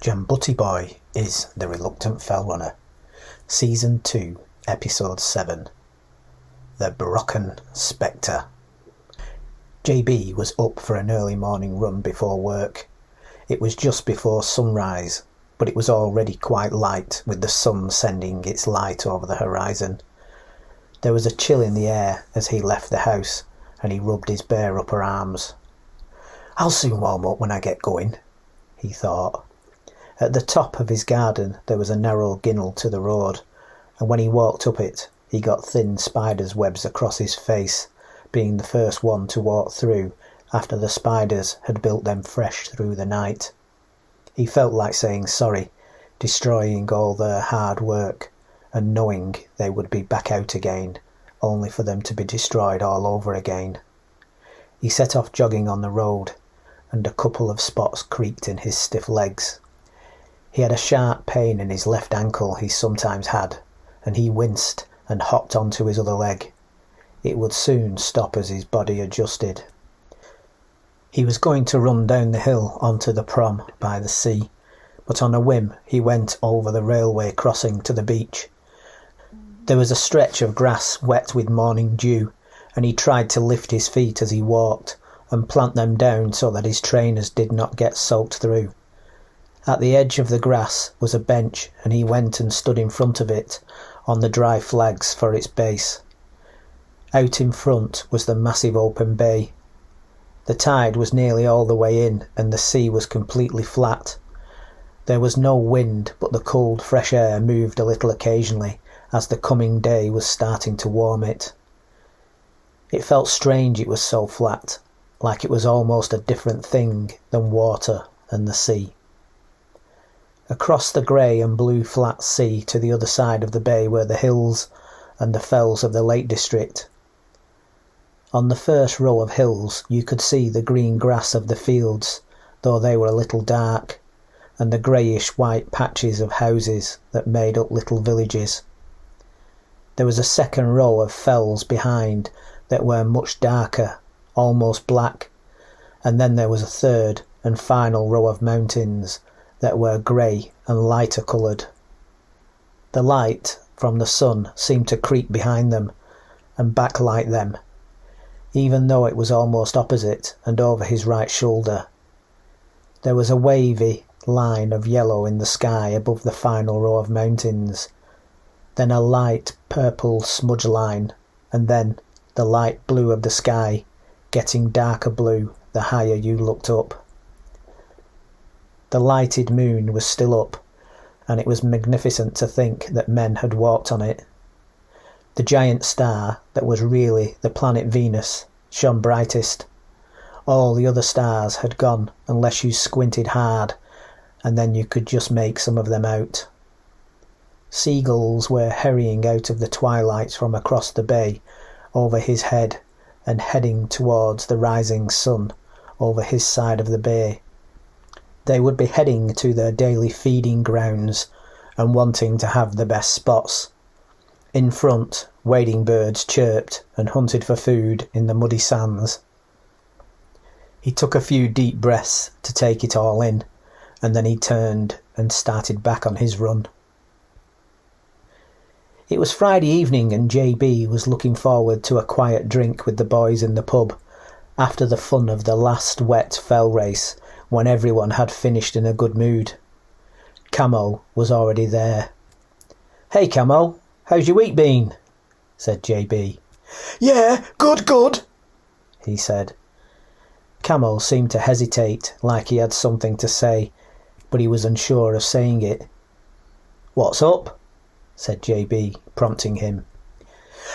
Jam Butty Boy is the Reluctant Fellrunner. Season 2, Episode 7. The Brocken Spectre. JB was up for an early morning run before work. It was just before sunrise, but it was already quite light, with the sun sending its light over the horizon. There was a chill in the air as he left the house, and he rubbed his bare upper arms. "I'll soon warm up when I get going," he thought. At the top of his garden there was a narrow ginnel to the road, and when he walked up it, he got thin spider's webs across his face, being the first one to walk through after the spiders had built them fresh through the night. He felt like saying sorry, destroying all their hard work, and knowing they would be back out again, only for them to be destroyed all over again. He set off jogging on the road, and a couple of spots creaked in his stiff legs. He had a sharp pain in his left ankle he sometimes had, and he winced and hopped onto his other leg. It would soon stop as his body adjusted. He was going to run down the hill onto the prom by the sea, but on a whim he went over the railway crossing to the beach. There was a stretch of grass wet with morning dew, and he tried to lift his feet as he walked and plant them down so that his trainers did not get soaked through. At the edge of the grass was a bench, and he went and stood in front of it on the dry flags for its base. Out in front was the massive open bay. The tide was nearly all the way in, and the sea was completely flat. There was no wind, but the cold fresh air moved a little occasionally as the coming day was starting to warm it. It felt strange it was so flat, like it was almost a different thing than water and the sea. Across the grey and blue flat sea to the other side of the bay were the hills and the fells of the Lake District. On the first row of hills you could see the green grass of the fields, though they were a little dark, and the greyish-white patches of houses that made up little villages. There was a second row of fells behind that were much darker, almost black, and then there was a third and final row of mountains that were grey and lighter coloured. The light from the sun seemed to creep behind them and backlight them, even though it was almost opposite and over his right shoulder. There was a wavy line of yellow in the sky above the final row of mountains, then a light purple smudge line, and then the light blue of the sky, getting darker blue the higher you looked up. The lighted moon was still up, and it was magnificent to think that men had walked on it. The giant star that was really the planet Venus shone brightest. All the other stars had gone unless you squinted hard, and then you could just make some of them out. Seagulls were hurrying out of the twilight from across the bay over his head and heading towards the rising sun over his side of the bay. They would be heading to their daily feeding grounds and wanting to have the best spots. In front, wading birds chirped and hunted for food in the muddy sands. He took a few deep breaths to take it all in, and then he turned and started back on his run. It was Friday evening, and JB was looking forward to a quiet drink with the boys in the pub after the fun of the last wet fell race, when everyone had finished in a good mood. Camo was already there. "Hey Camo, how's your week been?" said JB. "Yeah, good," he said. Camo seemed to hesitate, like he had something to say, but he was unsure of saying it. "What's up?" said JB, prompting him.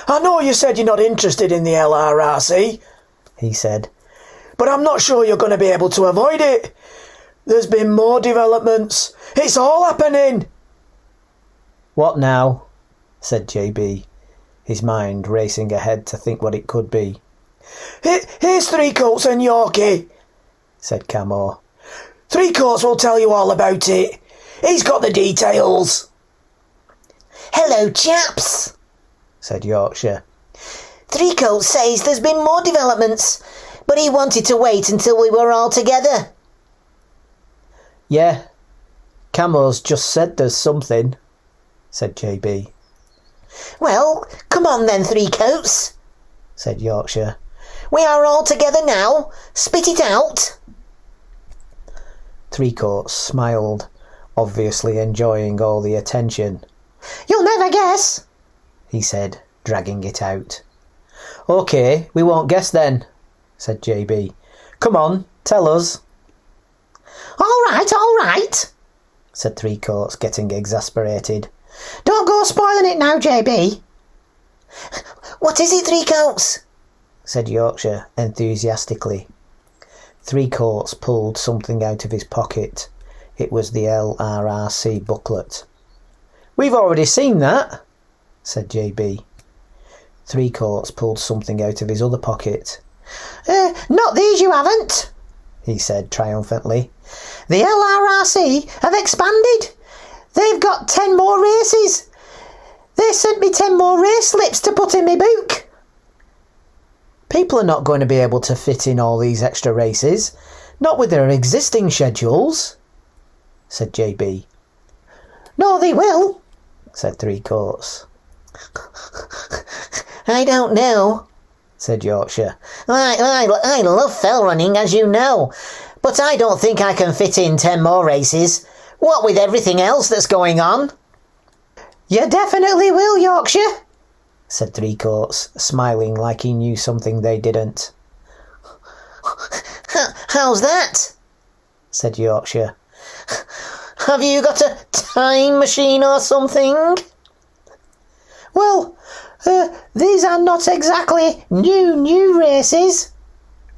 "I know you said you're not interested in the LRRC," he said, "but I'm not sure you're going to be able to avoid it. There's been more developments. It's all happening." "What now?" said JB, his mind racing ahead to think what it could be. Here's Three Coats and Yorkie," said Camo. "Three Coats will tell you all about it. He's got the details." "Hello, chaps," said Yorkshire. "Three Coats says there's been more developments, but he wanted to wait until we were all together." "Yeah," Camo's just said there's something, said JB. Well, come on then, Three Coats, said Yorkshire. We are all together now. Spit it out. Three Coats smiled, obviously enjoying all the attention. You'll never guess, he said, dragging it out. OK, we won't guess then, said JB. Come on, tell us. All right, said Three Coats, getting exasperated. Don't go spoiling it now, JB. What is it, Three Coats? said Yorkshire enthusiastically. Three Coats pulled something out of his pocket. It was the LRRC booklet. We've already seen that, said JB. Three Coats pulled something out of his other pocket. Not these you haven't, he said triumphantly. The LRRC have expanded. They've got 10 more races. They sent me 10 more race slips to put in my book. People are not going to be able to fit in all these extra races, not with their existing schedules, said JB. No, they will, said Three Coats. I don't know, said Yorkshire. I love fell running, as you know, but I don't think I can fit in 10 more races. What with everything else that's going on? You definitely will, Yorkshire, said Three Coats, smiling like he knew something they didn't. How's that? said Yorkshire. Have you got a time machine or something? Well, these are not exactly new races,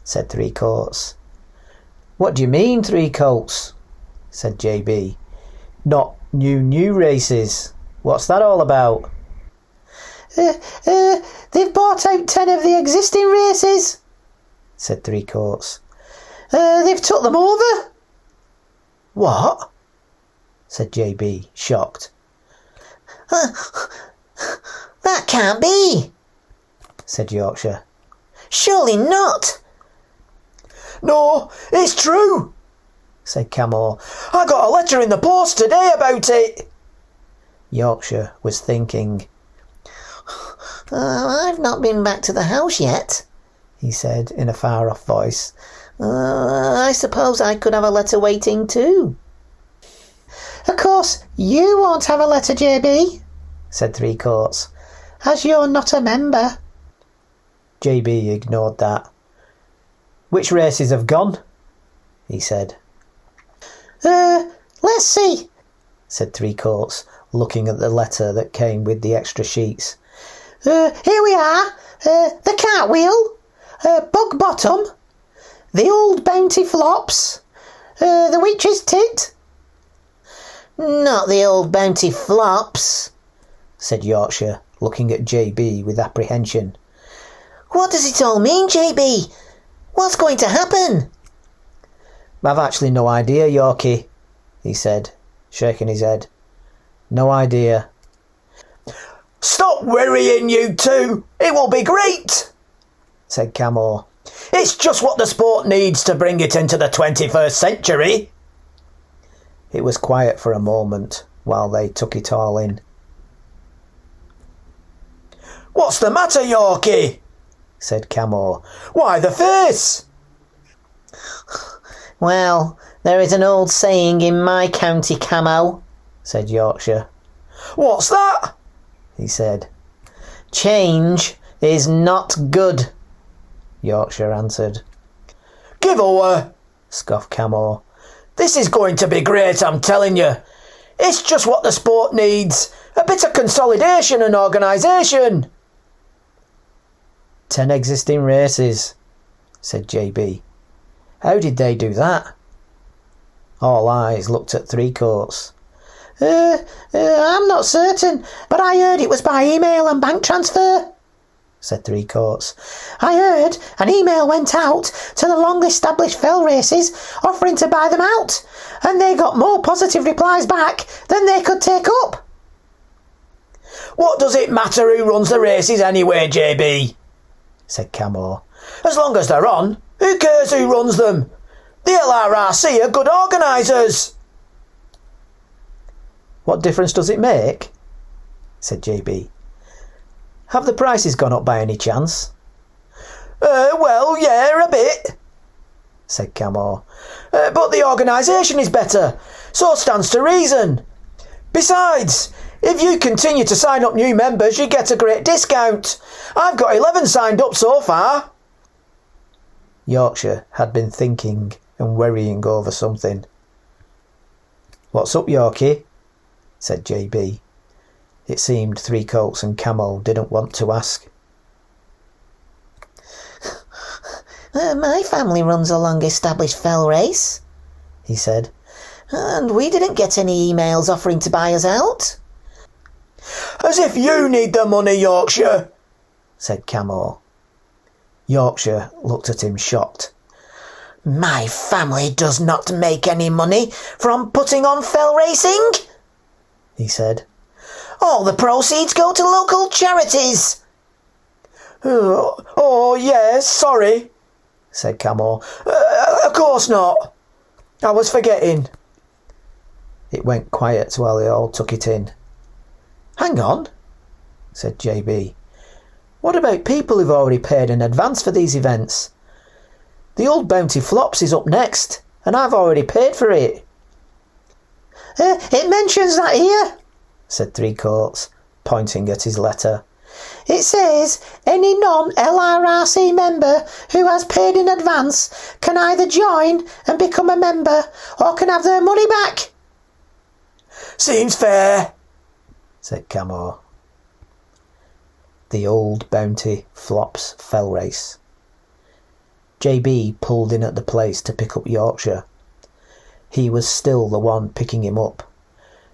said Three Coats. What do you mean, Three Coats? said JB. Not new races. What's that all about? They've bought out 10 of the existing races, said Three Coats. They've took them over. What? said JB, shocked. That can't be, said Yorkshire. Surely not. No, it's true, said Camo. I got a letter in the post today about it. Yorkshire was thinking. I've not been back to the house yet, he said in a far-off voice. I suppose I could have a letter waiting too. Of course, you won't have a letter, JB, said Three Coats, as you're not a member. JB ignored that. Which races have gone? he said. Let's see, said Three Coats, looking at the letter that came with the extra sheets. Here we are. The Cartwheel, Bog Bottom, the Old Bounty Flops, the Witch's Tit. Not the Old Bounty Flops, said Yorkshire, looking at JB with apprehension. What does it all mean, JB? What's going to happen? I've actually no idea, Yorkie, he said, shaking his head. No idea. Stop worrying, you two. It will be great, said Camo. It's just what the sport needs to bring it into the 21st century. It was quiet for a moment while they took it all in. What's the matter, Yorkie? said Camo. Why the face? Well, there is an old saying in my county, Camo, said Yorkshire. What's that? he said. Change is not good, Yorkshire answered. Give over, scoffed Camo. This is going to be great, I'm telling you. It's just what the sport needs. A bit of consolidation and organisation. 10 existing races, said JB. How did they do that? All eyes looked at Three Coats. I'm not certain, but I heard it was by email and bank transfer, said Three Coats. I heard an email went out to the long-established fell races offering to buy them out, and they got more positive replies back than they could take up. What does it matter who runs the races anyway, JB? said Camo. As long as they're on, who cares who runs them? The LRRC are good organisers. What difference does it make? Said JB. Have the prices gone up by any chance? Well, yeah, a bit, said Camo. But the organisation is better, so stands to reason. Besides, if you continue to sign up new members, you get a great discount. I've got 11 signed up so far. Yorkshire had been thinking and worrying over something. What's up, Yorkie? Said JB. It seemed Three Coats and Camo didn't want to ask. My family runs a long-established fell race, he said, and we didn't get any emails offering to buy us out. As if you need the money, Yorkshire, said Camo. Yorkshire looked at him shocked. My family does not make any money from putting on fell racing, he said. All the proceeds go to local charities. Oh, yes, sorry, said Camo. Of course not. I was forgetting. It went quiet while they all took it in. Hang on, said JB. What about people who've already paid in advance for these events? The old Bounty Flops is up next, and I've already paid for it. It mentions that here, said Three Coats, pointing at his letter. It says any non-LRRC member who has paid in advance can either join and become a member or can have their money back. Seems fair, said Camo. The old Bounty Flops fell race. JB pulled in at the place to pick up Yorkshire. He was still the one picking him up.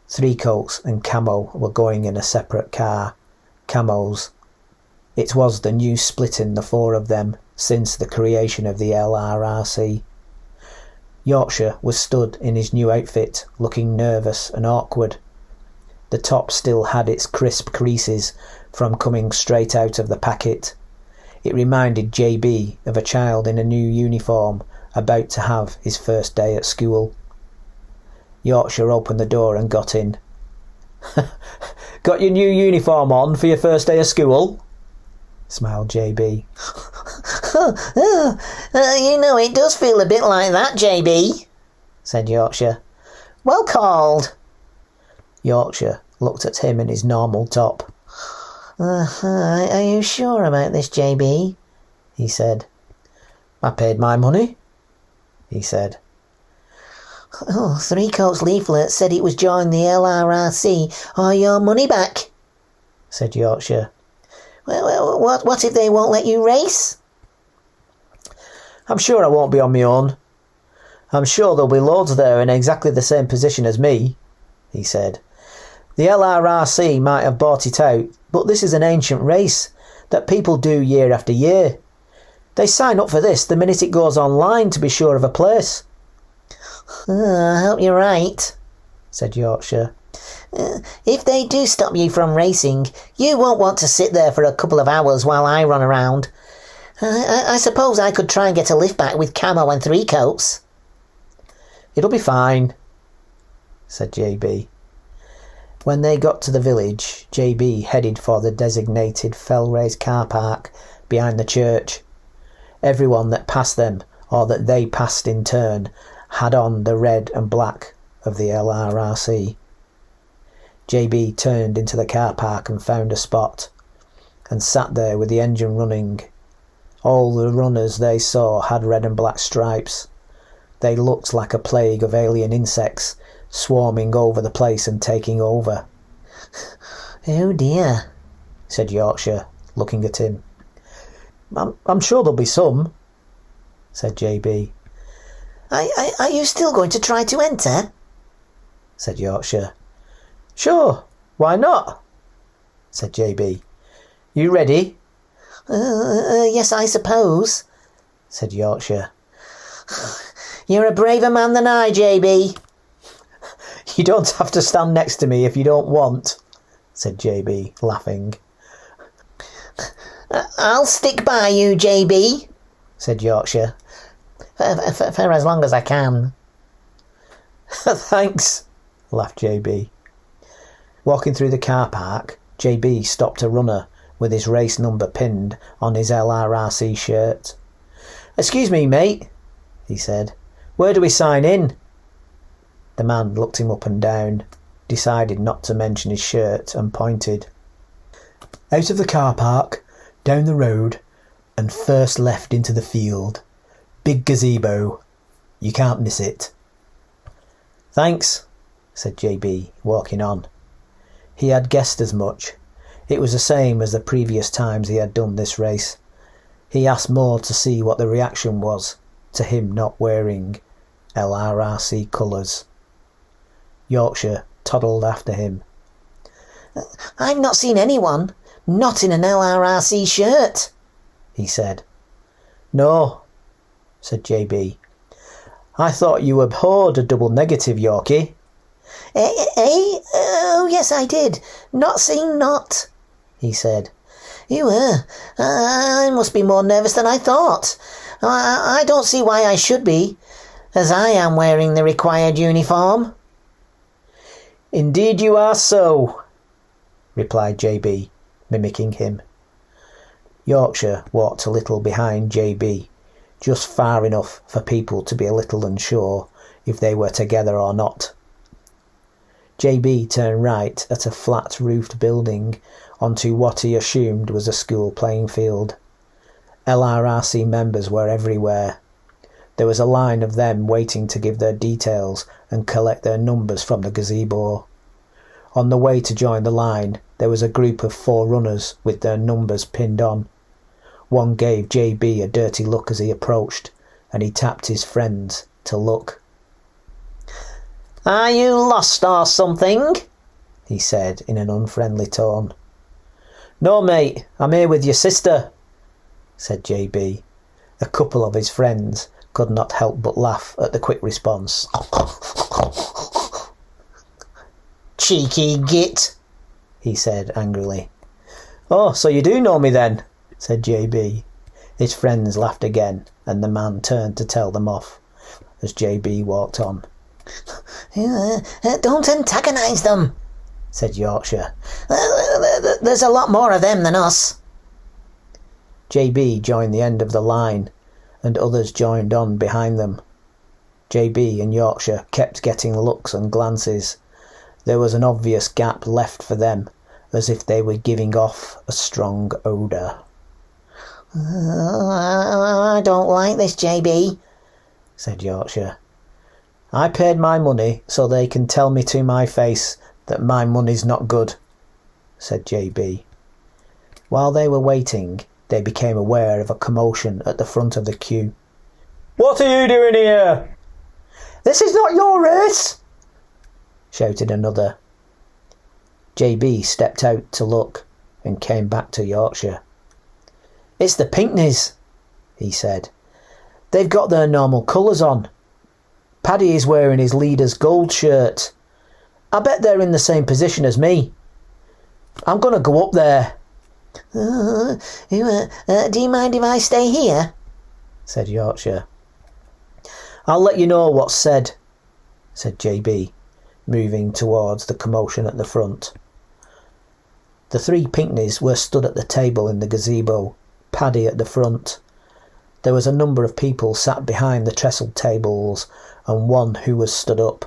Three Coats and Camo were going in a separate car, Camo's. It was the new split in the four of them since the creation of the LRRC. Yorkshire was stood in his new outfit, looking nervous and awkward. The top still had its crisp creases from coming straight out of the packet. It reminded JB of a child in a new uniform about to have his first day at school. Yorkshire opened the door and got in. Got your new uniform on for your first day of school? Smiled JB. You know, it does feel a bit like that, JB, said Yorkshire. Well called. Yorkshire looked at him in his normal top. Are you sure about this, JB? He said. I paid my money, he said. Oh, Three Coats leaflet said it was join the LRRC or your money back, said Yorkshire. Well, what if they won't let you race? I'm sure I won't be on my own. I'm sure there'll be loads there in exactly the same position as me, he said. The LRRC might have bought it out, but this is an ancient race that people do year after year. They sign up for this the minute it goes online to be sure of a place. I hope you're right, said Yorkshire. If they do stop you from racing, you won't want to sit there for a couple of hours while I run around. I suppose I could try and get a lift back with Camo and Three Coats. It'll be fine, said JB. When they got to the village, JB headed for the designated Fellrace car park behind the church. Everyone that passed them, or that they passed in turn, had on the red and black of the LRRC. JB turned into the car park and found a spot, and sat there with the engine running. All the runners they saw had red and black stripes. They looked like a plague of alien insects, swarming over the place and taking over. Oh dear, said Yorkshire, looking at him. I'm sure there'll be some, said JB. Are you still going to try to enter? said Yorkshire. Sure, why not? said JB. You ready? Yes, I suppose, said Yorkshire. You're a braver man than I, JB. You don't have to stand next to me if you don't want, said JB, laughing. I'll stick by you, JB, said Yorkshire. For as long as I can. Thanks, laughed JB. Walking through the car park, JB stopped a runner with his race number pinned on his LRRC shirt. "Excuse me, mate," he said. "Where do we sign in?" The man looked him up and down, decided not to mention his shirt, and pointed. "Out of the car park, down the road, and first left into the field. Big gazebo. You can't miss it." "Thanks," said JB, walking on. He had guessed as much. It was the same as the previous times he had done this race. He asked more to see what the reaction was to him not wearing LRRC colours. Yorkshire toddled after him. "I've not seen anyone not in an LRRC shirt," he said. "No," said JB. "I thought you abhorred a double negative, Yorkie." Eh? Oh, yes, I did. Not seen not," he said. I must be more nervous than I thought. I don't see why I should be, as I am wearing the required uniform." "Indeed you are so," replied JB, mimicking him. Yorkshire walked a little behind JB, just far enough for people to be a little unsure if they were together or not. JB turned right at a flat-roofed building onto what he assumed was a school playing field. LRRC members were everywhere. There was a line of them waiting to give their details and collect their numbers from the gazebo. On the way to join the line, there was a group of 4 runners with their numbers pinned on. One gave JB a dirty look as he approached, and he tapped his friends to look. "Are you lost or something?" he said in an unfriendly tone. "No, mate, I'm here with your sister," said JB. A couple of his friends could not help but laugh at the quick response. "Cheeky git," he said angrily. "Oh, so you do know me then?" said JB. His friends laughed again, and the man turned to tell them off as JB walked on. "Don't antagonise them," said Yorkshire. "There's a lot more of them than us." JB joined the end of the line, and others joined on behind them. JB and Yorkshire kept getting looks and glances. There was an obvious gap left for them, as if they were giving off a strong odour. "I don't like this, JB," said Yorkshire. "I paid my money so they can tell me to my face that my money's not good," said JB. While they were waiting, they became aware of a commotion at the front of the queue. "What are you doing here?" "This is not your race," shouted another. JB stepped out to look and came back to Yorkshire. "It's the Pinkneys," he said. "They've got their normal colours on. Paddy is wearing his leader's gold shirt. I bet they're in the same position as me. I'm going to go up there." "Do you mind if I stay here?" said Yorkshire. "I'll let you know what's said," said JB, moving towards the commotion at the front. The 3 Pinkneys were stood at the table in the gazebo, Paddy at the front. There was a number of people sat behind the trestle tables and one who was stood up.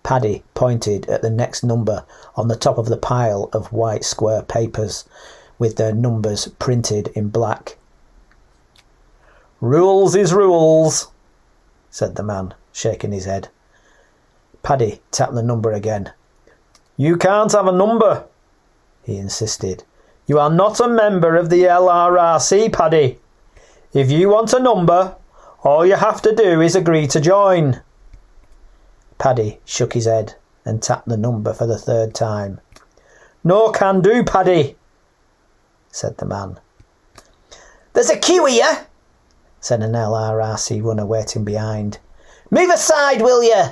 Paddy pointed at the next number on the top of the pile of white square papers with their numbers printed in black. "Rules is rules," said the man, shaking his head. Paddy tapped the number again. "You can't have a number," he insisted. "You are not a member of the LRRC, Paddy. If you want a number, all you have to do is agree to join." Paddy shook his head and tapped the number for the 3rd time. "No can do, Paddy," said the man. "There's a queue here," said an LRRC runner waiting behind. "Move aside, will you?"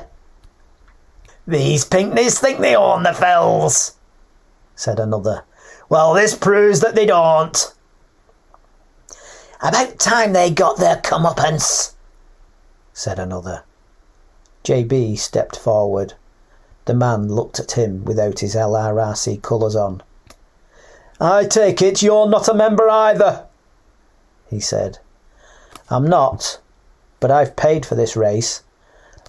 "These Pinkneys think they own the fells," said another. "Well, this proves that they don't." "About time they got their comeuppance," said another. JB stepped forward. The man looked at him without his LRRC colours on. "I take it you're not a member either," he said. "I'm not, but I've paid for this race.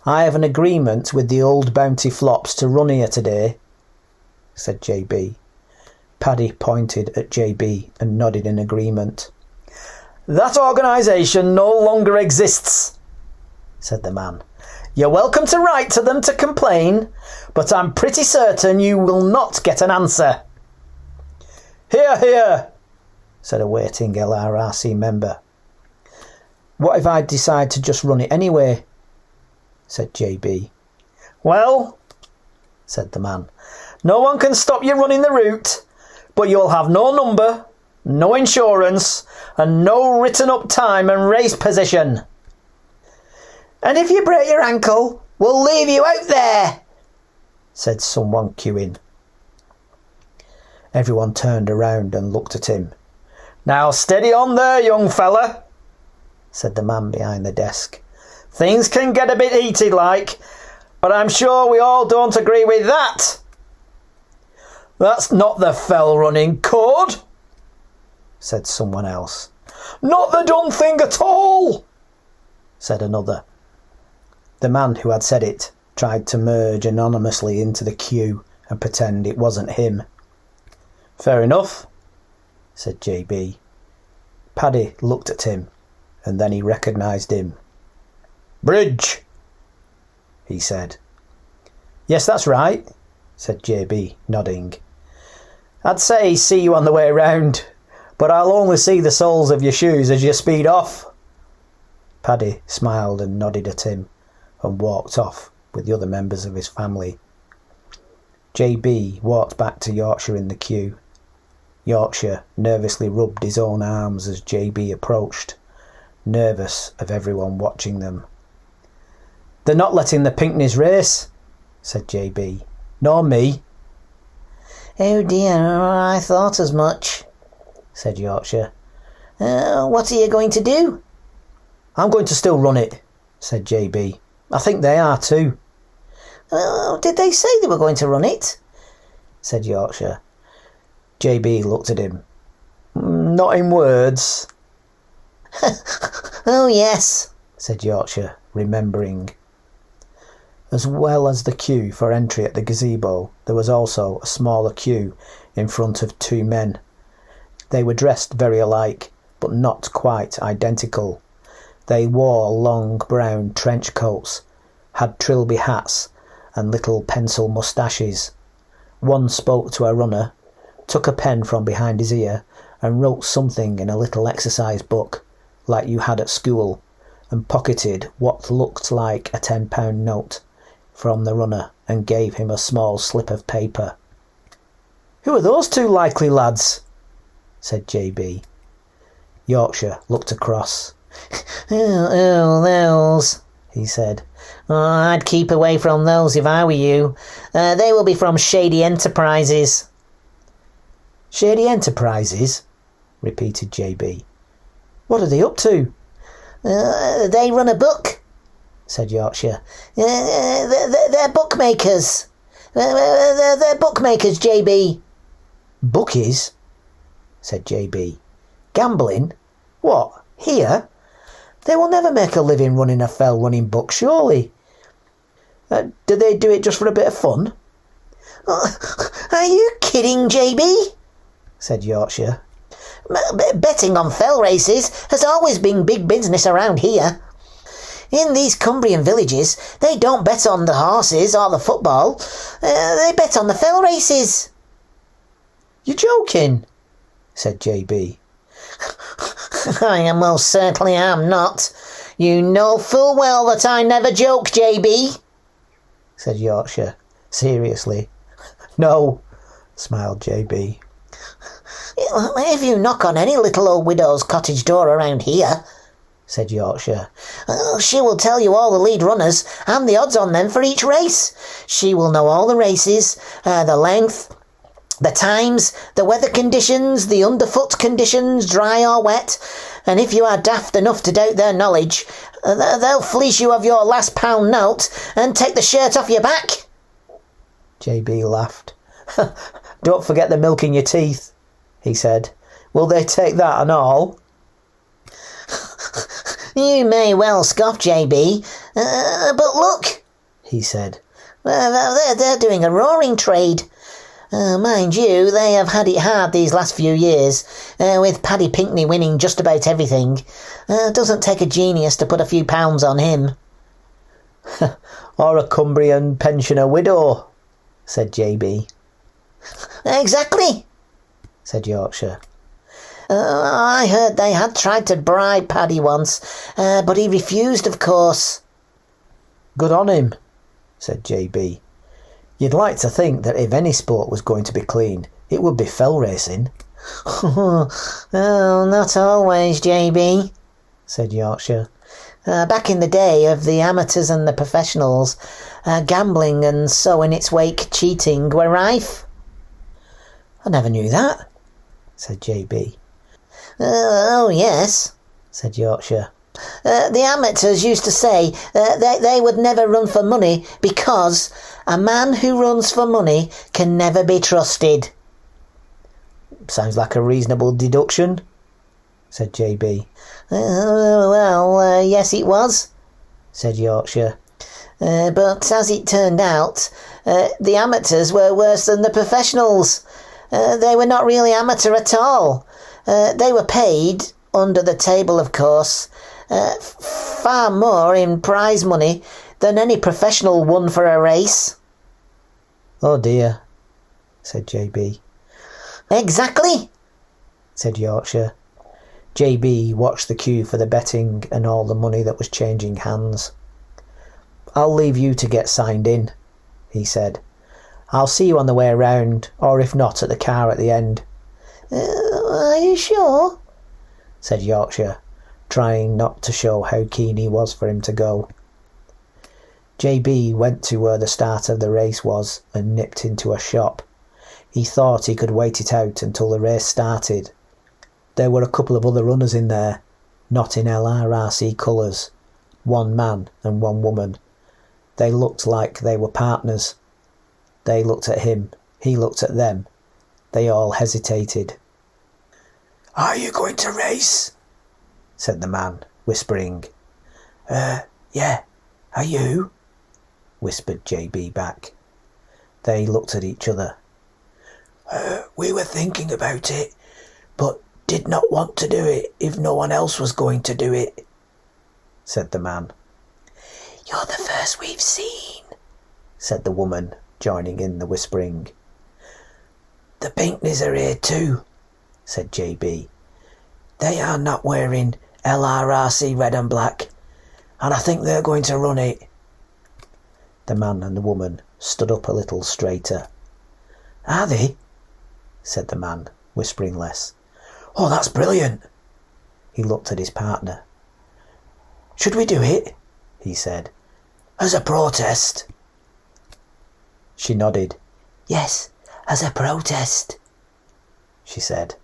I have an agreement with the old Bounty Flops to run here today," said JB. Paddy pointed at JB and nodded in agreement. "That organisation no longer exists," said the man. "You're welcome to write to them to complain, but I'm pretty certain you will not get an answer." "Hear, hear," said a waiting LRRC member. "What if I decide to just run it anyway?" said JB. "Well," said the man, "no one can stop you running the route, but you'll have no number, no insurance, and no written up time and race position." "And if you break your ankle, we'll leave you out there," said someone queuing. Everyone turned around and looked at him. "Now steady on there, young fella," said the man behind the desk. "Things can get a bit heated like, but I'm sure we all don't agree with that." "That's not the fell running code," said someone else. "Not the done thing at all," said another. The man who had said it tried to merge anonymously into the queue and pretend it wasn't him. "Fair enough," said JB. Paddy looked at him and then he recognised him. "Bridge," he said. "Yes, that's right," said JB, nodding. "I'd say see you on the way round, but I'll only see the soles of your shoes as you speed off." Paddy smiled and nodded at him and walked off with the other members of his family. JB walked back to Yorkshire in the queue. Yorkshire nervously rubbed his own arms as JB approached, nervous of everyone watching them. "They're not letting the Pinkneys race," said JB. "Nor me." "Oh dear, I thought as much," said Yorkshire. What are you going to do?" "I'm going to still run it," said JB. "I think they are too." Did they say they were going to run it?" said Yorkshire. JB looked at him. "Not in words." "Oh yes," said Yorkshire, remembering. As well as the queue for entry at the gazebo, there was also a smaller queue in front of two men. They were dressed very alike, but not quite identical. They wore long brown trench coats, had trilby hats, and little pencil moustaches. One spoke to a runner, took a pen from behind his ear, and wrote something in a little exercise book, like you had at school, and pocketed what looked like a £10 note from the runner and gave him a small slip of paper. "Who are those two likely lads?" said JB. Yorkshire looked across. Those, he said. I'd keep away from those if I were you. They will be from Shady Enterprises." "Shady Enterprises?" repeated JB. "What are they up to?" They run a book," said Yorkshire. They're bookmakers. They're bookmakers, JB. "Bookies?" said JB. "Gambling? What, here? They will never make a living running a fell-running book, surely. Do they do it just for a bit of fun?" Are you kidding, JB? said Yorkshire. Betting on fell races has always been big business around here. In these Cumbrian villages, they don't bet on the horses or the football. They bet on the fell races. "You're joking," said JB. I most certainly am not. You know full well that I never joke, JB, said Yorkshire, seriously. "No," smiled JB. "If you knock on any little old widow's cottage door around here," said Yorkshire, "she will tell you all the lead runners and the odds on them for each race. She will know all the races, the length, the times, the weather conditions, the underfoot conditions, dry or wet, and if you are daft enough to doubt their knowledge, they'll fleece you of your last £1 note and take the shirt off your back." JB laughed. Don't forget the milk in your teeth, he said. Will they take that and all? You may well scoff, JB, but look, he said. They're doing a roaring trade. Mind you, they have had it hard these last few years, with Paddy Pinkney winning just about everything. Doesn't take a genius to put a few pounds on him. Or a Cumbrian pensioner widow, said JB. Exactly, said Yorkshire. I heard they had tried to bribe Paddy once, but he refused, of course. Good on him, said JB. You'd like to think that if any sport was going to be clean, it would be fell racing. Oh, not always, JB, said Yorkshire. Back in the day of the amateurs and the professionals, gambling and so in its wake cheating were rife. I never knew that, said JB. Oh, yes, said Yorkshire. The amateurs used to say they would never run for money because a man who runs for money can never be trusted. Sounds like a reasonable deduction, said JB. Well, yes it was, said Yorkshire. But as it turned out, the amateurs were worse than the professionals. They were not really amateur at all. They were paid, under the table of course, far more in prize money than any professional won for a race. Oh dear, said JB. Exactly, said Yorkshire. JB watched the queue for the betting and all the money that was changing hands. I'll leave you to get signed in, he said. I'll see you on the way around, or if not, at the car at the end. Are you sure? Said Yorkshire, trying not to show how keen he was for him to go. JB went to where the start of the race was and nipped into a shop. He thought he could wait it out until the race started. There were a couple of other runners in there, not in LRRC colours. One man and one woman. They looked like they were partners. They looked at him, he looked at them. They all hesitated. Are you going to race? Said the man, whispering. Yeah. Are you? Whispered JB back. They looked at each other. We were thinking about it, but did not want to do it if no one else was going to do it, said the man. You're the first we've seen, said the woman, joining in the whispering. The Pinkneys are here too, said JB. They are not wearing LRRC red and black, and I think they're going to run it. The man and the woman stood up a little straighter. Are they? Said the man, whispering less. Oh, that's brilliant. He looked at his partner. Should we do it? He said. As a protest? She nodded. Yes, as a protest, she said.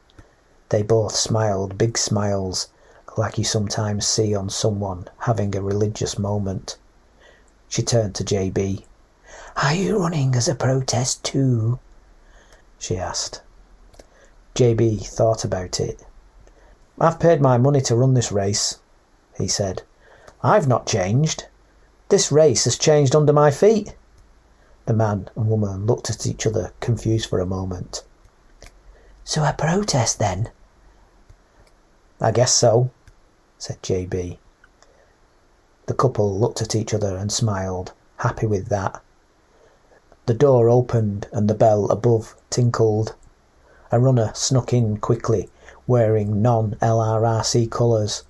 They both smiled big smiles, like you sometimes see on someone having a religious moment. She turned to JB. Are you running as a protest too? She asked. JB thought about it. I've paid my money to run this race, he said. I've not changed. This race has changed under my feet. The man and woman looked at each other, confused for a moment. So a protest then? I guess so, said JB. The couple looked at each other and smiled, happy with that. The door opened and the bell above tinkled. A runner snuck in quickly, wearing non-LRRC colours.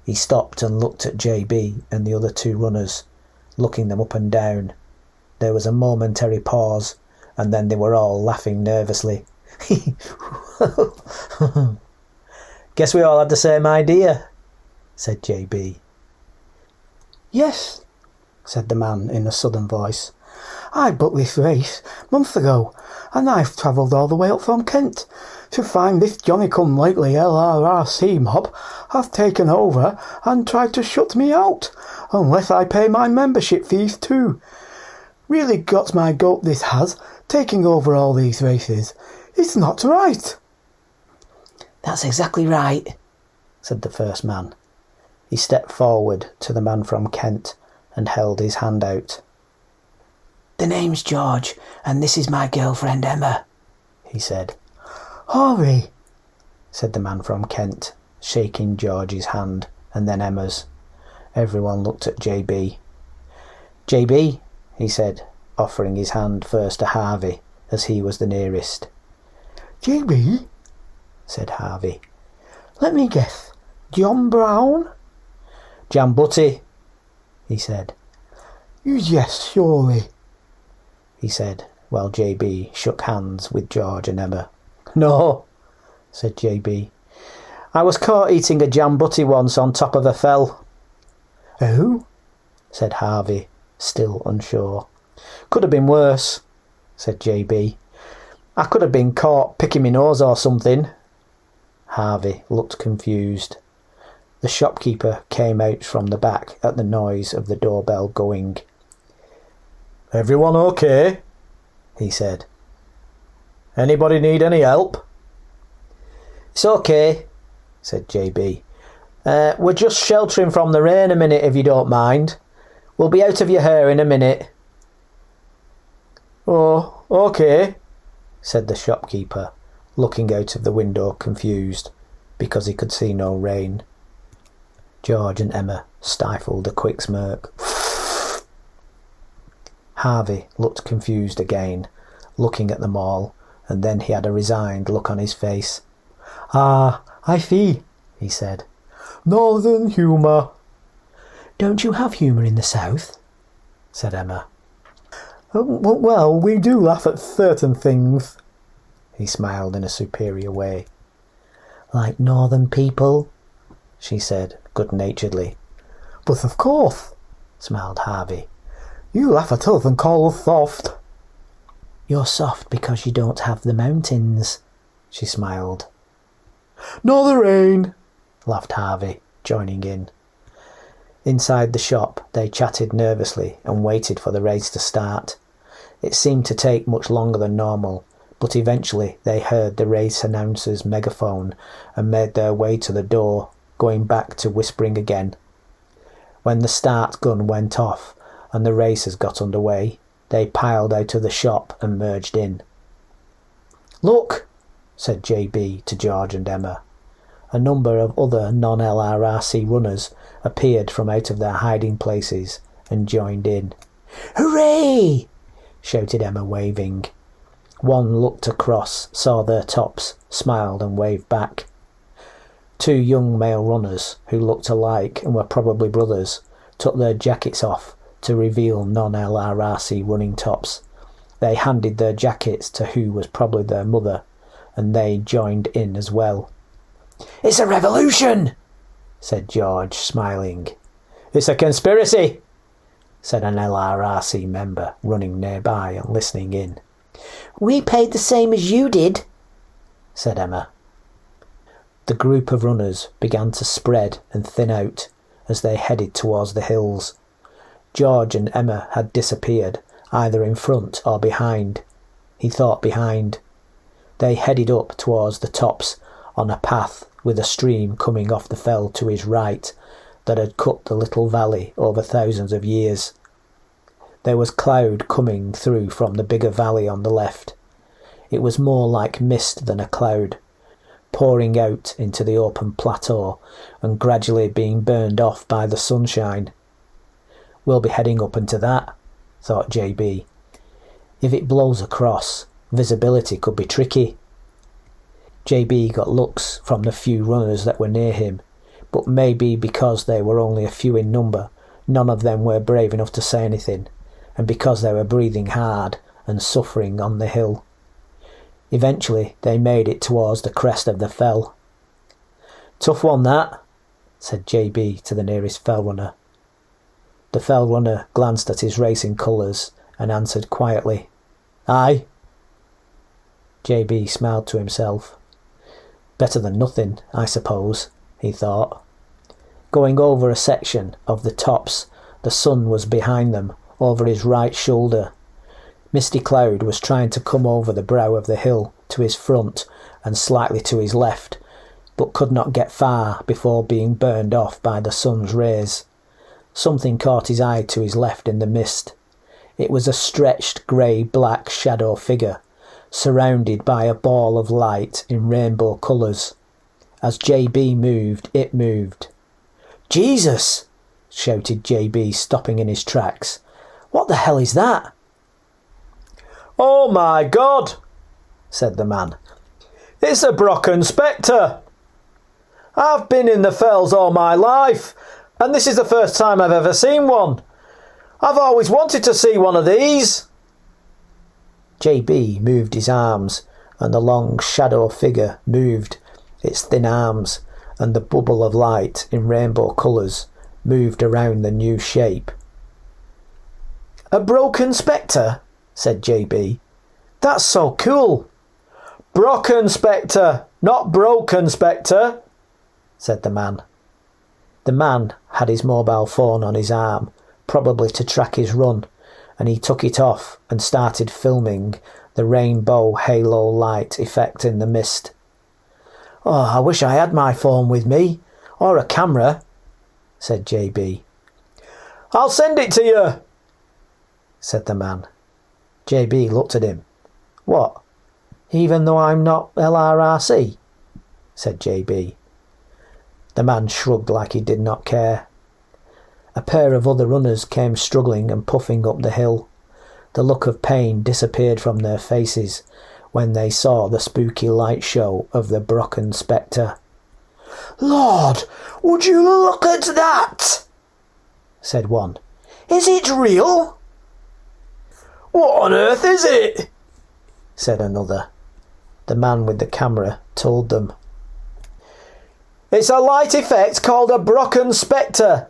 He stopped and looked at JB and the other two runners, looking them up and down. There was a momentary pause, and then they were all laughing nervously. Guess we all had the same idea, said JB. Yes, said the man in a sudden voice. I booked this race months ago, and I've travelled all the way up from Kent to find this Johnny-come-lately LRRC mob have taken over and tried to shut me out, unless I pay my membership fees too. Really got my goat, this has, taking over all these races. It's not right. That's exactly right, said the first man. He stepped forward to the man from Kent and held his hand out. The name's George, and this is my girlfriend Emma, he said. Harvey, said the man from Kent, shaking George's hand and then Emma's. Everyone looked at JB. JB, he said, offering his hand first to Harvey, as he was the nearest. JB, said Harvey. Let me guess. John Brown? Jam Butty, he said. Yes, surely, he said, while JB shook hands with George and Emma. No, said JB. I was caught eating a jam butty once on top of a fell. Oh? Said Harvey, still unsure. Could have been worse, said JB. I could have been caught picking my nose or something. Harvey looked confused. The shopkeeper came out from the back at the noise of the doorbell going. Everyone okay? He said. Anybody need any help? It's okay, said JB. We're just sheltering from the rain a minute, if you don't mind. We'll be out of your hair in a minute. Oh, okay, said the shopkeeper, looking out of the window confused, because he could see no rain. George and Emma stifled a quick smirk. Harvey looked confused again, looking at them all, and then he had a resigned look on his face. Ah, I see, he said. Northern humour. Don't you have humour in the south? Said Emma. Well, we do laugh at certain things. He smiled in a superior way. Like northern people? She said good-naturedly. But of course, smiled Harvey. You laugh at us and call us soft. You're soft because you don't have the mountains, she smiled. Nor the rain, laughed Harvey, joining in. Inside the shop, they chatted nervously and waited for the race to start. It seemed to take much longer than normal, but eventually they heard the race announcer's megaphone and made their way to the door, going back to whispering again. When the start gun went off and the racers got underway, they piled out of the shop and merged in. Look, said JB to George and Emma. A number of other non-LRRC runners appeared from out of their hiding places and joined in. Hooray! Shouted Emma, waving. One looked across, saw their tops, smiled and waved back. Two young male runners, who looked alike and were probably brothers, took their jackets off to reveal non-LRRC running tops. They handed their jackets to who was probably their mother, and they joined in as well. It's a revolution, said George, smiling. It's a conspiracy, said an LRRC member, running nearby and listening in. We paid the same as you did, said Emma. The group of runners began to spread and thin out as they headed towards the hills. George and Emma had disappeared, either in front or behind. He thought behind. They headed up towards the tops on a path with a stream coming off the fell to his right that had cut the little valley over thousands of years. There was cloud coming through from the bigger valley on the left. It was more like mist than a cloud, pouring out into the open plateau and gradually being burned off by the sunshine. We'll be heading up into that, thought JB. If it blows across, visibility could be tricky. JB got looks from the few runners that were near him, but maybe because they were only a few in number, none of them were brave enough to say anything, and because they were breathing hard and suffering on the hill. Eventually they made it towards the crest of the fell. Tough one that, said JB to the nearest fell runner. The fell runner glanced at his racing colours and answered quietly, Aye. JB smiled to himself. Better than nothing, I suppose, he thought. Going over a section of the tops, the sun was behind them, over his right shoulder, Misty cloud was trying to come over the brow of the hill to his front and slightly to his left, but could not get far before being burned off by the sun's rays. Something caught his eye to his left in the mist. It was a stretched grey-black shadow figure, surrounded by a ball of light in rainbow colours. As JB moved, it moved. "Jesus!" shouted JB, stopping in his tracks. "What the hell is that?" "Oh my God," said the man. "It's a Brocken Spectre. I've been in the fells all my life, and this is the first time I've ever seen one. I've always wanted to see one of these." JB moved his arms, and the long shadow figure moved its thin arms, and the bubble of light in rainbow colours moved around the new shape. "A Brocken Spectre?" said JB. "That's so cool." "Brocken Spectre, not Broken Spectre," said the man. The man had his mobile phone on his arm, probably to track his run, and he took it off and started filming the rainbow halo light effect in the mist. "Oh, I wish I had my phone with me, or a camera," said JB. "I'll send it to you," said the man. JB looked at him. "What? Even though I'm not LRRC?" said JB. The man shrugged like he did not care. A pair of other runners came struggling and puffing up the hill. The look of pain disappeared from their faces when they saw the spooky light show of the Brocken Spectre. "Lord, would you look at that?" said one. "Is it real?" "What on earth is it?" said another. The man with the camera told them. "It's a light effect called a Brocken Spectre.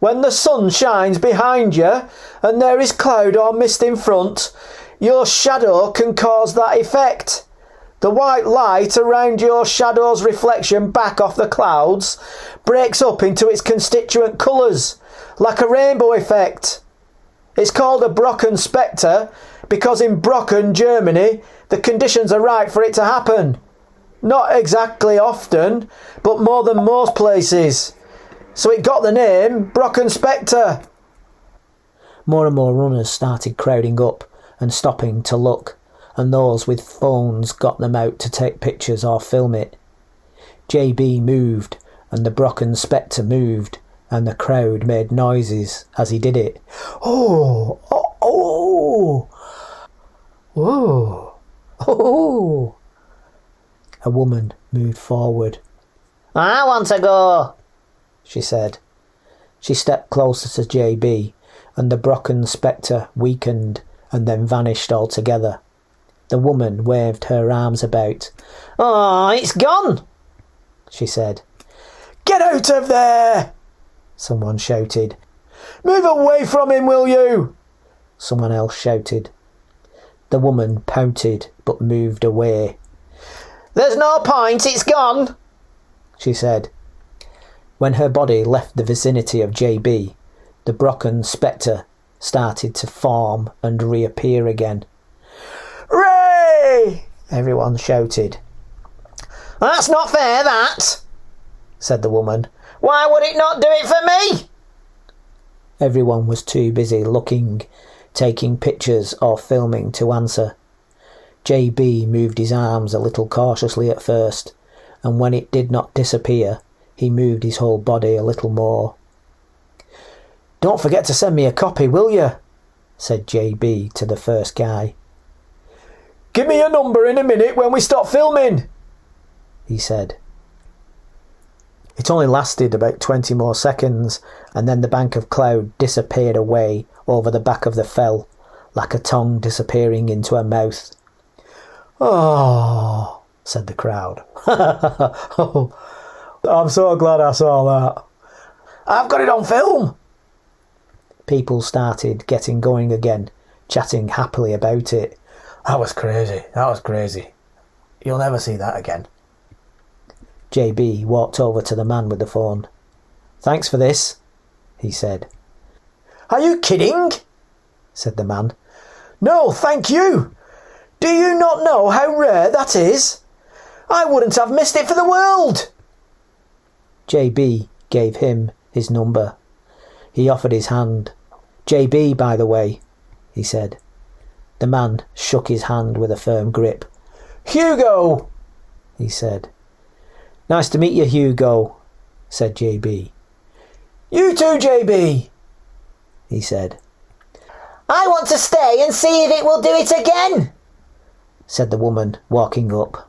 When the sun shines behind you and there is cloud or mist in front, your shadow can cause that effect. The white light around your shadow's reflection back off the clouds breaks up into its constituent colours, like a rainbow effect. It's called a Brocken Spectre because in Brocken, Germany, the conditions are right for it to happen. Not exactly often, but more than most places. So it got the name Brocken Spectre." More and more runners started crowding up and stopping to look, and those with phones got them out to take pictures or film it. JB moved, and the Brocken Spectre moved, and the crowd made noises as he did it. "Oh, oh, oh, whoa, oh." A woman moved forward. "I want to go," she said. She stepped closer to JB, and the Brocken Spectre weakened and then vanished altogether. The woman waved her arms about. "Oh, it's gone," she said. "Get out of there!" someone shouted. "Move away from him, will you?" someone else shouted. The woman pouted but moved away. "There's no point, it's gone," she said. When her body left the vicinity of JB, the Brocken Spectre started to form and reappear again. "Ray!" everyone shouted. "That's not fair, that," said the woman. "Why would it not do it for me?" Everyone was too busy looking, taking pictures or filming to answer. JB moved his arms a little cautiously at first, and when it did not disappear, he moved his whole body a little more. "Don't forget to send me a copy, will you?" said JB to the first guy. "Give me your number in a minute when we stop filming," he said. It only lasted about 20 more seconds, and then the bank of cloud disappeared away over the back of the fell, like a tongue disappearing into a mouth. "Oh," said the crowd. "Oh, I'm so glad I saw that. I've got it on film." People started getting going again, chatting happily about it. That was crazy. You'll never see that again." JB walked over to the man with the phone. "Thanks for this," he said. "Are you kidding?" said the man. No, thank you. Do you not know how rare that is? I wouldn't have missed it for the world. JB gave him his number. He offered his hand. JB, by the way, he said. The man shook his hand with a firm grip. Hugo, he said. Nice to meet you, Hugo, said JB. You too, JB, he said. I want to stay and see if it will do it again, said the woman, walking up.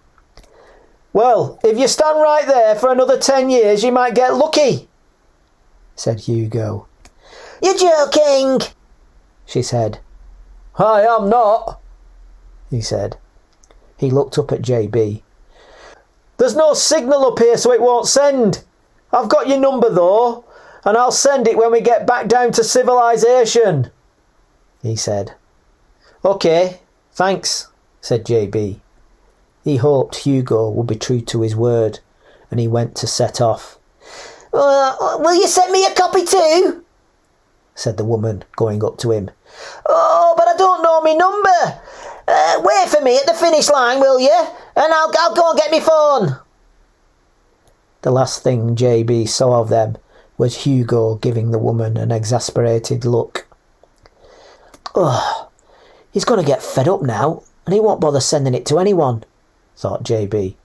Well, if you stand right there for another 10 years, you might get lucky, said Hugo. You're joking, she said. I am not, he said. He looked up at JB. There's no signal up here, so it won't send. I've got your number, though, and I'll send it when we get back down to civilization, he said. OK, thanks, said JB. He hoped Hugo would be true to his word, and he went to set off. Will you send me a copy too? Said the woman, going up to him. Oh, but I don't know my number. Wait for me at the finish line, will you? And I'll go and get my phone. The last thing JB saw of them was Hugo giving the woman an exasperated look. Oh, he's going to get fed up now, and he won't bother sending it to anyone, thought JB.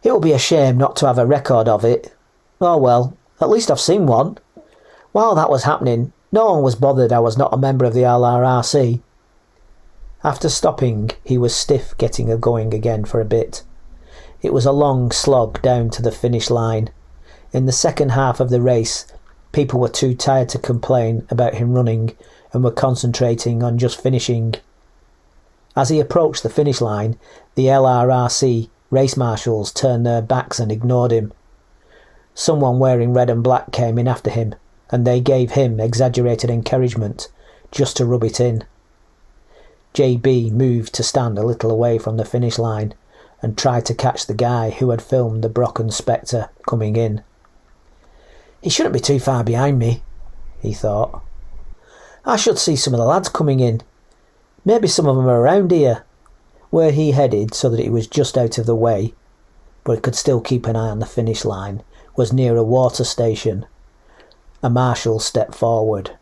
It will be a shame not to have a record of it. Oh well, at least I've seen one. While that was happening, no one was bothered I was not a member of the LRRC. After stopping, he was stiff getting going again for a bit. It was a long slog down to the finish line. In the second half of the race, people were too tired to complain about him running and were concentrating on just finishing. As he approached the finish line, the LRRC race marshals turned their backs and ignored him. Someone wearing red and black came in after him, and they gave him exaggerated encouragement just to rub it in. JB moved to stand a little away from the finish line and tried to catch the guy who had filmed the Brocken Spectre coming in. He shouldn't be too far behind me, he thought. I should see some of the lads coming in. Maybe some of them are around here. Where he headed, so that it was just out of the way, but he could still keep an eye on the finish line, was near a water station. A marshal stepped forward.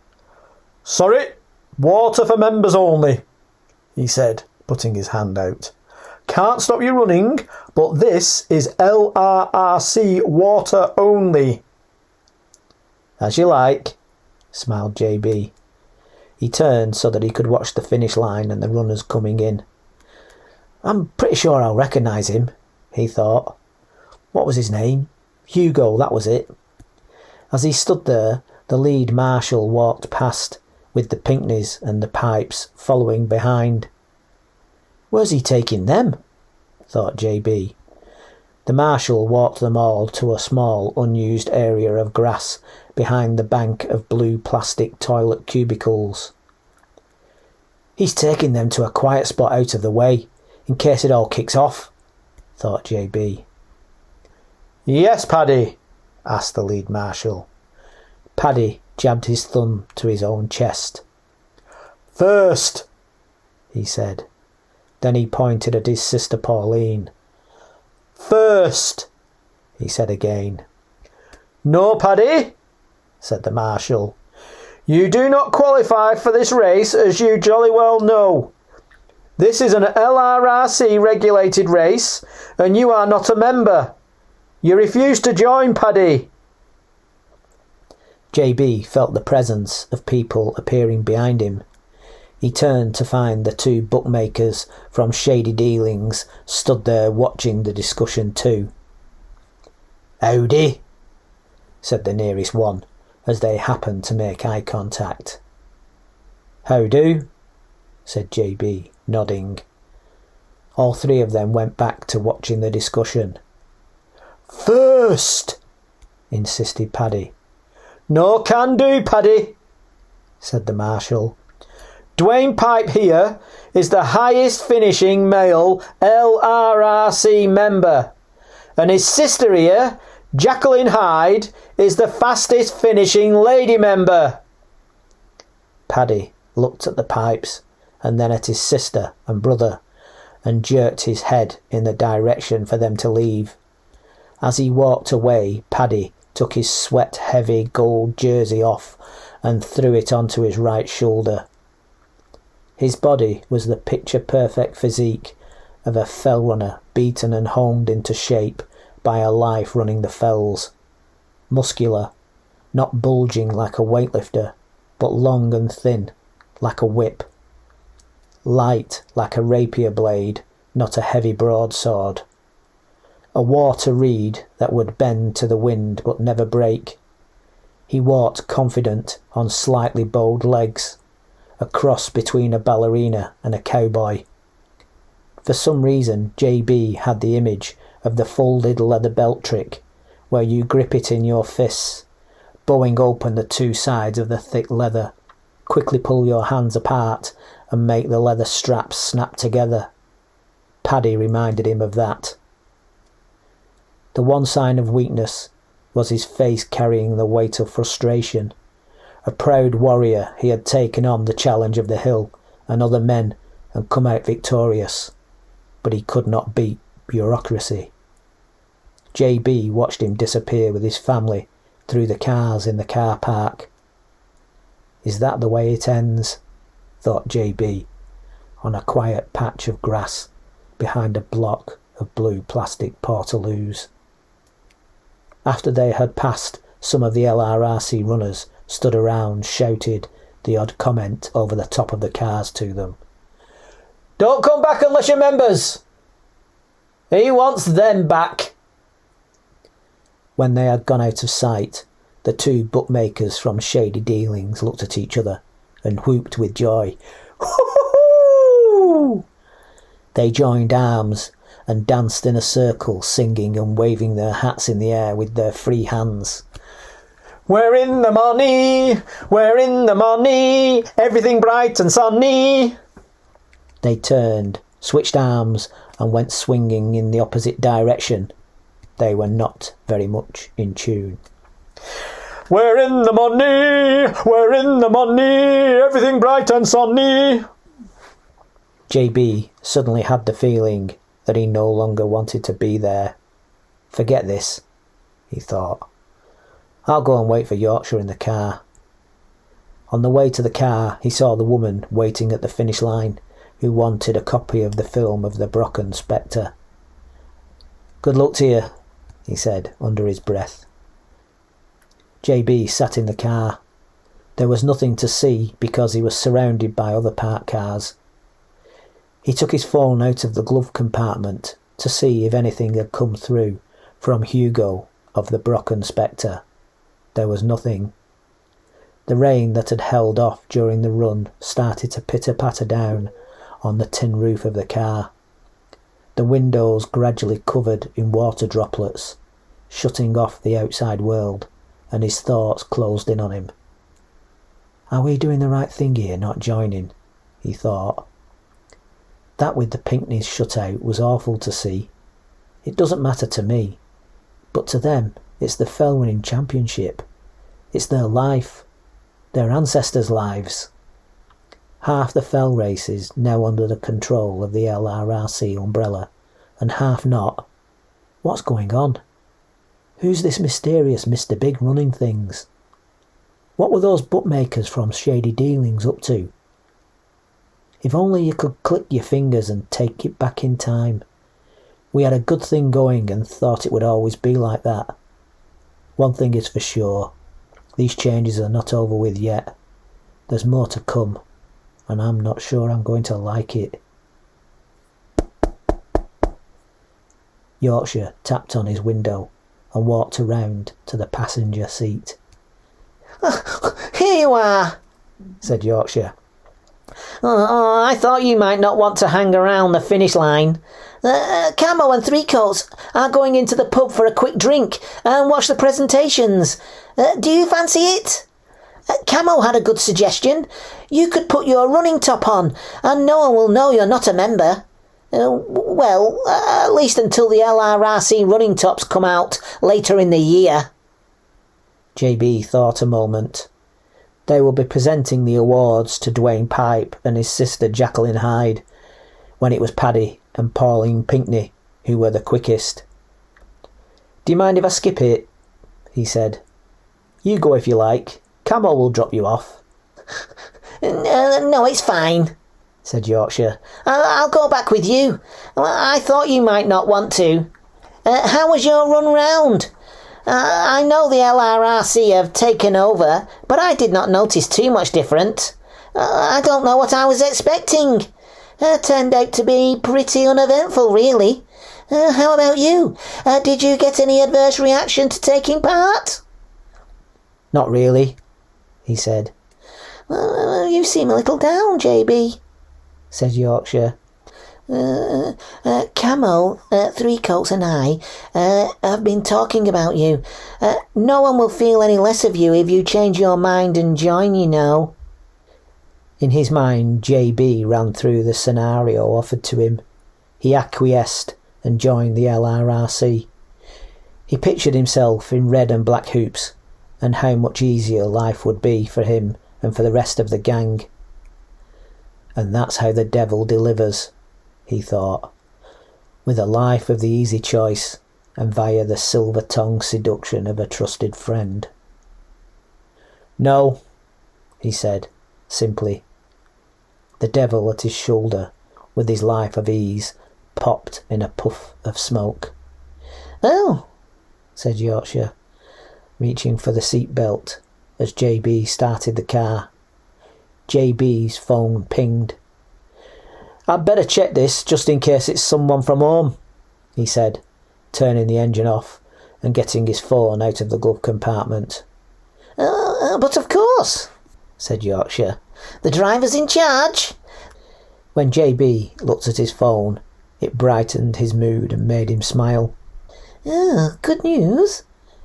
Sorry, water for members only, he said, putting his hand out. Can't stop you running, but this is LRRC water only. As you like, smiled JB. He turned so that he could watch the finish line and the runners coming in. I'm pretty sure I'll recognise him, he thought. What was his name? Hugo, that was it. As he stood there, the lead marshal walked past, with the Pinckneys and the pipes following behind. Where's he taking them? Thought JB. The marshal walked them all to a small, unused area of grass behind the bank of blue plastic toilet cubicles. He's taking them to a quiet spot out of the way, in case it all kicks off, thought JB. Yes, Paddy, asked the lead marshal. Paddy jabbed his thumb to his own chest. First, he said. Then he pointed at his sister Pauline. First, he said again. No, Paddy, said the marshal. You do not qualify for this race, as you jolly well know. This is an LRRC regulated race, and you are not a member. You refuse to join, Paddy. JB felt the presence of people appearing behind him. He turned to find the two bookmakers from Shady Dealings stood there watching the discussion too. Howdy, said the nearest one, as they happened to make eye contact. How do? Said JB, nodding. All three of them went back to watching the discussion. First, insisted Paddy. No can do, Paddy, said the marshal. Dwayne Pipe here is the highest finishing male LRRC member, and his sister here, Jacqueline Hyde, is the fastest finishing lady member. Paddy looked at the pipes and then at his sister and brother, and jerked his head in the direction for them to leave. As he walked away, Paddy took his sweat-heavy gold jersey off and threw it onto his right shoulder. His body was the picture-perfect physique of a fell runner beaten and honed into shape by a life running the fells. Muscular, not bulging like a weightlifter, but long and thin, like a whip. Light like a rapier blade, not a heavy broadsword. A water reed that would bend to the wind but never break. He walked confident on slightly bowed legs, a cross between a ballerina and a cowboy. For some reason, JB had the image of the folded leather belt trick, where you grip it in your fists, bowing open the two sides of the thick leather, quickly pull your hands apart and make the leather straps snap together. Paddy reminded him of that. The one sign of weakness was his face carrying the weight of frustration. A proud warrior, he had taken on the challenge of the hill and other men and come out victorious, but he could not beat bureaucracy. JB watched him disappear with his family through the cars in the car park. Is that the way it ends? Thought JB, on a quiet patch of grass behind a block of blue plastic portaloos. After they had passed, some of the LRRC runners stood around, shouted the odd comment over the top of the cars to them. "Don't come back unless you're members! He wants them back!" When they had gone out of sight, the two bookmakers from Shady Dealings looked at each other and whooped with joy. Woo-hoo-hoo! They joined arms and danced in a circle, singing and waving their hats in the air with their free hands. "We're in the money! We're in the money! Everything bright and sunny!" They turned, switched arms and went swinging in the opposite direction. They were not very much in tune. "We're in the money! We're in the money! Everything bright and sunny!" JB suddenly had the feeling that he no longer wanted to be there. Forget this, he thought. I'll go and wait for Yorkshire in the car. On the way to the car, he saw the woman waiting at the finish line, who wanted a copy of the film of the Brocken Spectre. "Good luck to you," he said under his breath. JB sat in the car. There was nothing to see because he was surrounded by other parked cars. He took his phone out of the glove compartment to see if anything had come through from Hugo of the Brocken Spectre. There was nothing. The rain that had held off during the run started to pitter-patter down on the tin roof of the car. The windows gradually covered in water droplets, shutting off the outside world, and his thoughts closed in on him. Are we doing the right thing here, not joining? He thought. That with the Pinckneys shut out was awful to see. It doesn't matter to me, but to them it's the fell running championship. It's their life, their ancestors' lives. Half the fell races now under the control of the LRRC umbrella, and half not. What's going on? Who's this mysterious Mr. Big running things? What were those bookmakers from Shady Dealings up to? If only you could click your fingers and take it back in time. We had a good thing going and thought it would always be like that. One thing is for sure, these changes are not over with yet. There's more to come, and I'm not sure I'm going to like it. Yorkshire tapped on his window and walked around to the passenger seat. "Here you are," said Yorkshire. "Oh, I thought you might not want to hang around the finish line. Camo and Three Coats are going into the pub for a quick drink and watch the presentations. Do you fancy it? Camo had a good suggestion. You could put your running top on and no one will know you're not a member. Well, at least until the LRRC running tops come out later in the year." JB thought a moment. They will be presenting the awards to Dwayne Pipe and his sister Jacqueline Hyde, when it was Paddy and Pauline Pinkney who were the quickest. "Do you mind if I skip it?" he said. "You go if you like. Camo will drop you off." No, it's fine," said Yorkshire. "I'll go back with you. I thought you might not want to. How was your run round? I know the LRRC have taken over, but I did not notice too much different. I don't know what I was expecting. Turned out to be pretty uneventful, really. How about you? Did you get any adverse reaction to taking part?" "Not really," he said. "You seem a little down, JB," said Yorkshire. Camo, Three Coats and I have been talking about you. No one will feel any less of you if you change your mind and join, you know." In his mind, JB ran through the scenario offered to him. He acquiesced and joined the LRRC. He pictured himself in red and black hoops, and how much easier life would be for him and for the rest of the gang. And that's how the devil delivers, he thought, with a life of the easy choice and via the silver-tongued seduction of a trusted friend. "No," he said, simply. The devil at his shoulder, with his life of ease, popped in a puff of smoke. "Oh," said Yorkshire, reaching for the seat belt as JB started the car. JB's phone pinged. "I'd better check this just in case it's someone from home," he said, turning the engine off and getting his phone out of the glove compartment. But of course," said Yorkshire. "The driver's in charge." When JB looked at his phone, it brightened his mood and made him smile. "Good news,"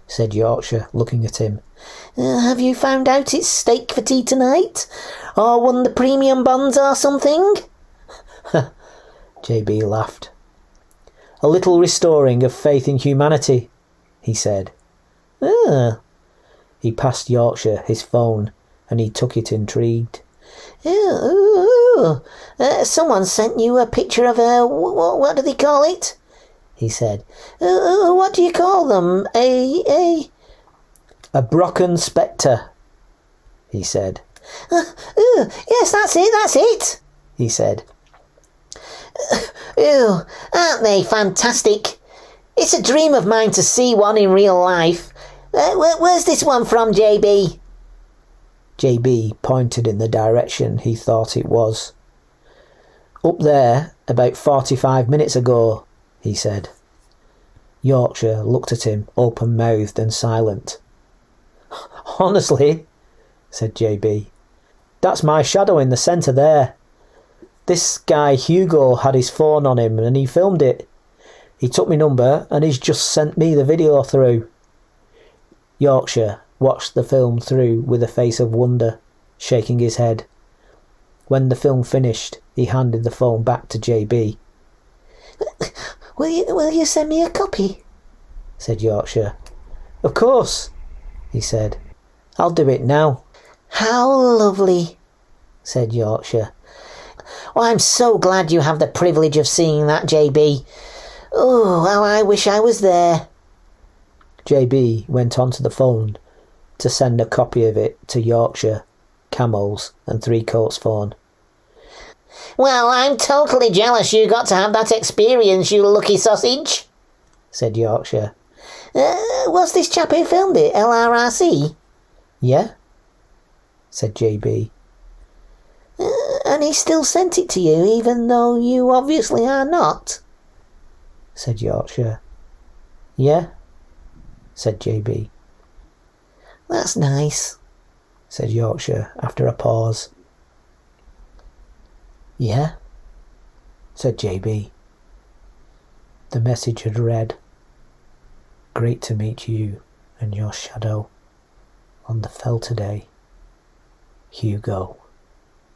said Yorkshire, looking at him. "Have you found out it's steak for tea tonight? Or won the premium bonds or something?" JB laughed. "A little restoring of faith in humanity," he said. He passed Yorkshire his phone, and he took it intrigued. Someone sent you a picture of a... what do they call it?" he said. "What do you call them? A Brocken Spectre," he said. Yes, that's it, he said. Aren't they fantastic? It's a dream of mine to see one in real life. Where's this one from, JB? JB pointed in the direction he thought it was. "Up there, about 45 minutes ago," he said. Yorkshire looked at him, open-mouthed and silent. "Honestly," said JB, "that's my shadow in the centre there. This guy Hugo had his phone on him and he filmed it. He took my number and he's just sent me the video through." Yorkshire watched the film through with a face of wonder, shaking his head. When the film finished, he handed the phone back to JB. Will you send me a copy?" said Yorkshire. "Of course," he said. "I'll do it now." "How lovely," said Yorkshire. "Oh, I'm so glad you have the privilege of seeing that, JB. Oh, how I wish I was there." JB went onto the phone to send a copy of it to Yorkshire, Camo's and Three Coats' phone. "Well, I'm totally jealous you got to have that experience, you lucky sausage," said Yorkshire. Was this chap who filmed it LRRC? "Yeah," said JB. And he still sent it to you, even though you obviously are not?" said Yorkshire. "Yeah," said JB. "That's nice," said Yorkshire after a pause. "Yeah," said JB. The message had read, "Great to meet you and your shadow on the fell today, Hugo."